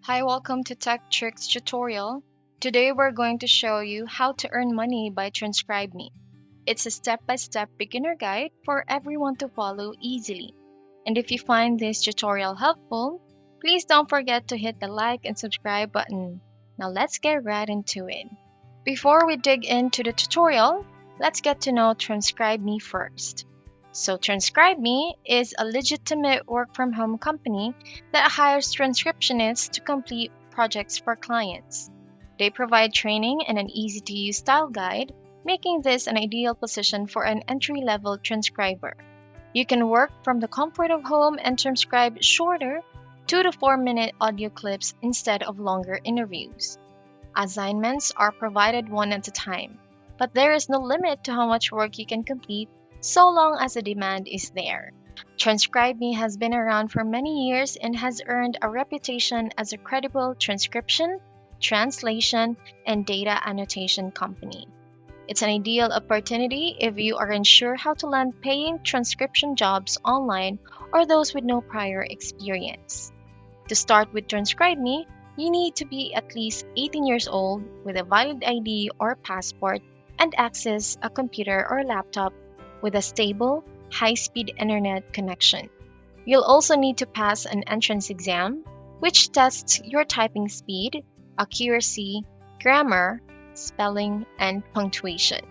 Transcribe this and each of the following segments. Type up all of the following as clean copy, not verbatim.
Hi, welcome to Tech Tricks tutorial. Today we're going to show you how to earn money by TranscribeMe. It's a step-by-step beginner guide for everyone to follow easily. And if you find this tutorial helpful, please don't forget to hit the like and subscribe button. Now let's get right into it. Before we dig into the tutorial, let's get to know TranscribeMe first. So, TranscribeMe is a legitimate work from home company that hires transcriptionists to complete projects for clients. They provide training and an easy to use style guide, making this an ideal position for an entry level transcriber. You can work from the comfort of home and transcribe shorter 2 to 4 minute audio clips instead of longer interviews. Assignments are provided one at a time, but there is no limit to how much work you can complete so long as the demand is there. TranscribeMe has been around for many years and has earned a reputation as a credible transcription, translation, and data annotation company. It's an ideal opportunity if you are unsure how to land paying transcription jobs online or those with no prior experience. To start with TranscribeMe, you need to be at least 18 years old with a valid ID or passport and access a computer or laptop with a stable, high speed internet connection. You'll also need to pass an entrance exam, which tests your typing speed, accuracy, grammar, spelling, and punctuation.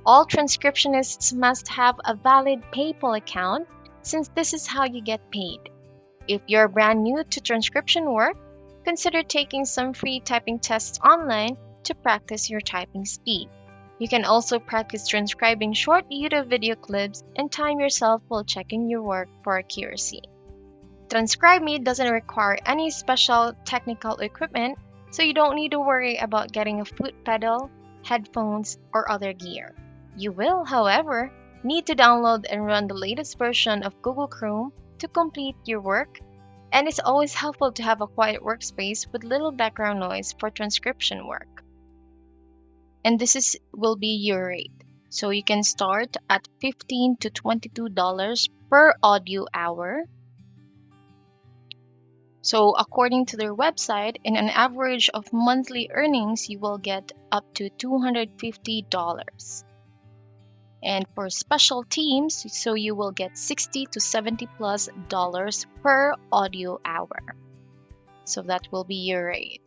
All transcriptionists must have a valid PayPal account since this is how you get paid. If you're brand new to transcription work, consider taking some free typing tests online to practice your typing speed. You can also practice transcribing short YouTube video clips and time yourself while checking your work for accuracy. TranscribeMe doesn't require any special technical equipment, so you don't need to worry about getting a foot pedal, headphones, or other gear. You will, however, need to download and run the latest version of Google Chrome to complete your work, and it's always helpful to have a quiet workspace with little background noise for transcription work. And will be your rate. So you can start at $15 to $22 per audio hour. So, according to their website, in an average of monthly earnings, you will get up to $250. And for special teams, so you will get 60 to 70 plus dollars per audio hour. So that will be your rate.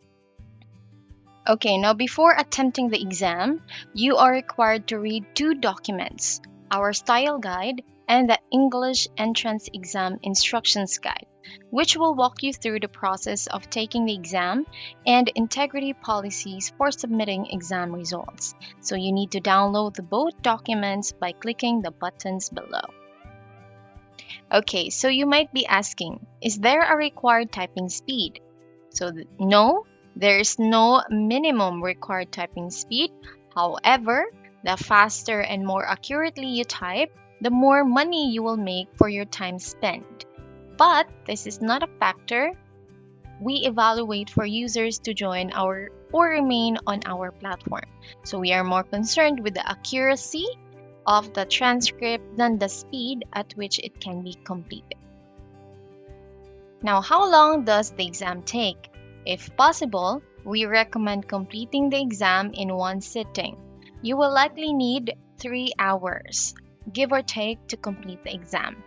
Okay, now before attempting the exam, you are required to read two documents: our style guide and the English Entrance Exam Instructions Guide, which will walk you through the process of taking the exam and integrity policies for submitting exam results. So you need to download the both documents by clicking the buttons below. Okay, so you might be asking, is there a required typing speed? No, there is no minimum required typing speed. However, the faster and more accurately you type, the more money you will make for your time spent. But this is not a factor we evaluate for users to join our or remain on our platform. So we are more concerned with the accuracy of the transcript than the speed at which it can be completed. Now, how long does the exam take? If possible, we recommend completing the exam in one sitting. You will likely need 3 hours, give or take, to complete the exam.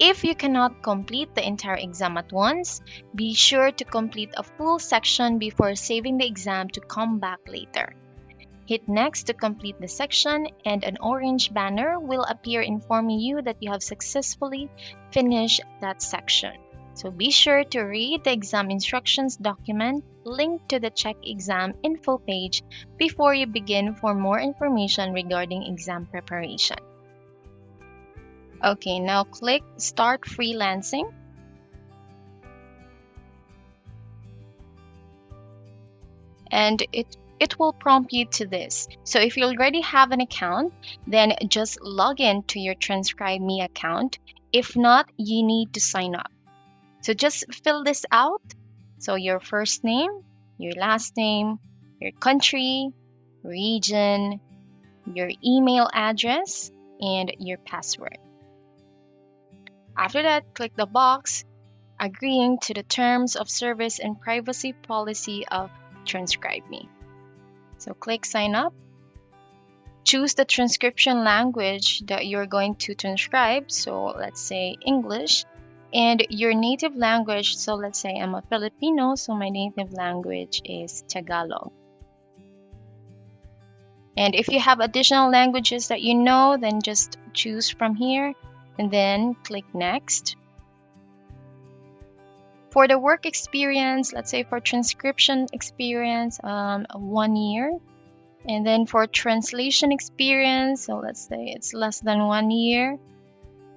If you cannot complete the entire exam at once, be sure to complete a full section before saving the exam to come back later. Hit next to complete the section, and an orange banner will appear informing you that you have successfully finished that section. So be sure to read the exam instructions document linked to the Check Exam info page before you begin for more information regarding exam preparation. Okay, now click Start Freelancing. And it will prompt you to this. So if you already have an account, then just log in to your TranscribeMe account. If not, you need to sign up. So just fill this out. So your first name, your last name, your country, region, your email address, and your password. After that, click the box agreeing to the terms of service and privacy policy of TranscribeMe. So click sign up. Choose the transcription language that you're going to transcribe. So let's say English, and your native language. So let's say I'm a Filipino, so my native language is Tagalog. And if you have additional languages that you know, then just choose from here and then click next. For the work experience, let's say for transcription experience, 1 year. And then for translation experience, so let's say it's less than 1 year.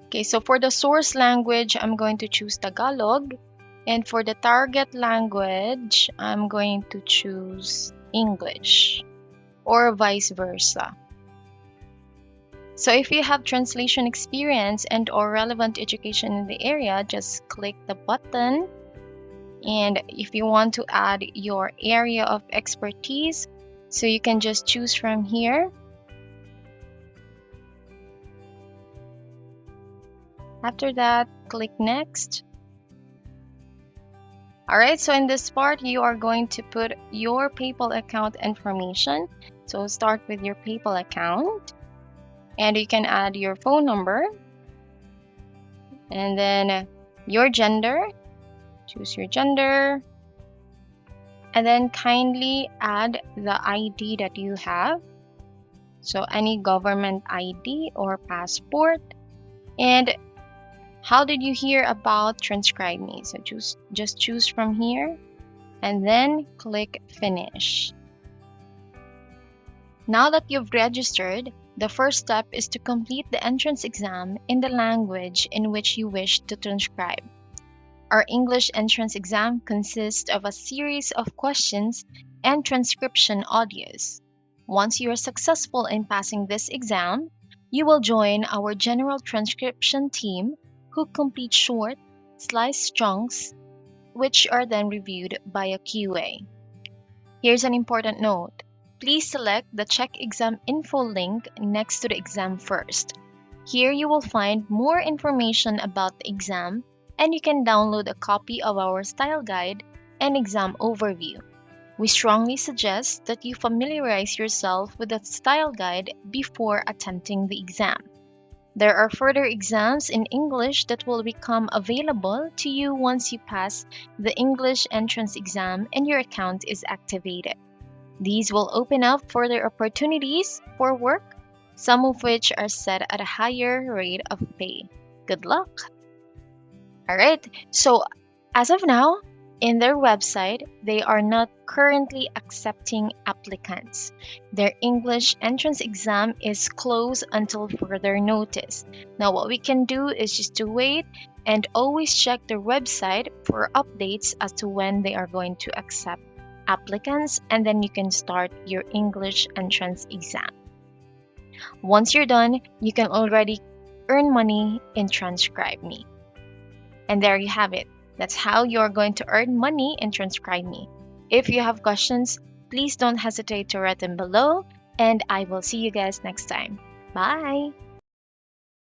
Okay, so for the source language, I'm going to choose Tagalog. And for the target language, I'm going to choose English or vice versa. So if you have translation experience and or relevant education in the area, just click the button. And if you want to add your area of expertise, so you can just choose from here. After that, click next. Alright, so in this part, you are going to put your PayPal account information. So start with your PayPal account. And you can add your phone number. And then your gender. Choose your gender. And then kindly add the ID that you have. So any government ID or passport. And how did you hear about TranscribeMe? So just choose from here and then click finish. Now that you've registered, the first step is to complete the entrance exam in the language in which you wish to transcribe. Our English entrance exam consists of a series of questions and transcription audios. Once you are successful in passing this exam, you will join our general transcription team who complete short, sliced chunks, which are then reviewed by a QA. Here's an important note. Please select the Check Exam Info link next to the exam first. Here you will find more information about the exam, and you can download a copy of our style guide and exam overview. We strongly suggest that you familiarize yourself with the style guide before attempting the exam. There are further exams in English that will become available to you once you pass the English entrance exam and your account is activated. These will open up further opportunities for work, some of which are set at a higher rate of pay. Good luck! Alright, so as of now, in their website, they are not currently accepting applicants. Their English entrance exam is closed until further notice. Now, what we can do is just to wait and always check their website for updates as to when they are going to accept applicants, and then you can start your English entrance exam. Once you're done, you can already earn money in TranscribeMe. And there you have it. That's how you're going to earn money in TranscribeMe. If you have questions, please don't hesitate to write them below, and I will see you guys next time. Bye!